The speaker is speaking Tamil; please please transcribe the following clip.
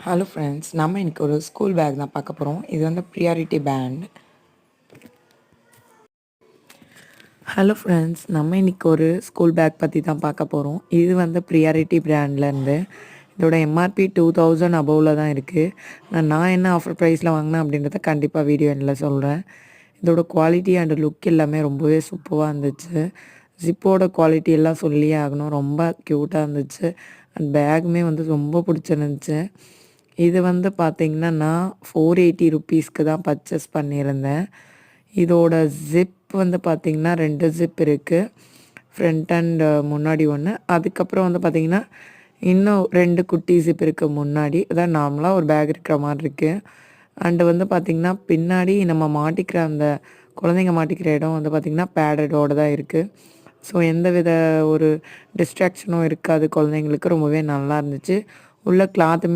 ஹலோ ஃப்ரெண்ட்ஸ், நம்ம இன்றைக்கி ஒரு ஸ்கூல் பேக் தான் பார்க்க போகிறோம். இது வந்து ப்ரியாரிட்டி பேண்ட். ஹலோ ஃப்ரெண்ட்ஸ், நம்ம இன்றைக்கி ஒரு ஸ்கூல் பேக் பற்றி தான் பார்க்க போகிறோம். இது வந்து ப்ரியாரிட்டி பிராண்ட்லேருந்து இதோட எம்ஆர்பி 2000 அபோவில் தான் இருக்குது. நான் என்ன ஆஃபர் ப்ரைஸில் வாங்கினேன் அப்படின்றத கண்டிப்பாக வீடியோ எண்டில் சொல்கிறேன். இதோட குவாலிட்டி அண்ட் லுக் எல்லாமே ரொம்பவே சூப்பராக இருந்துச்சு. ஜிப்போட குவாலிட்டி எல்லாம் சொல்லியே ஆகணும், ரொம்ப க்யூட்டாக இருந்துச்சு. அண்ட் பேக்குமே வந்து ரொம்ப பிடிச்சிருந்துச்சு. இது வந்து பார்த்திங்கன்னா நான் 480 ருப்பீஸ்க்கு தான் பர்ச்சேஸ் பண்ணியிருந்தேன். இதோட ஜிப் வந்து பார்த்திங்கன்னா 2 ஜிப் இருக்குது, ஃப்ரண்ட் அண்ட் முன்னாடி ஒன்று. அதுக்கப்புறம் வந்து பார்த்திங்கன்னா இன்னும் 2 குட்டி ஜிப் இருக்குது முன்னாடி. அதான் நார்மலாக ஒரு பேக் இருக்கிற மாதிரி இருக்குது. அண்டு வந்து பார்த்திங்கன்னா பின்னாடி நம்ம மாட்டிக்கிற அந்த குழந்தைங்க மாட்டிக்கிற இடம் வந்து பார்த்திங்கன்னா பேடடோடு தான் இருக்குது. ஸோ எந்த வித ஒரு டிஸ்ட்ராக்ஷனும் இருக்காது குழந்தைங்களுக்கு. ரொம்பவே நல்லா இருந்துச்சு. உள்ள கிளாத்துமே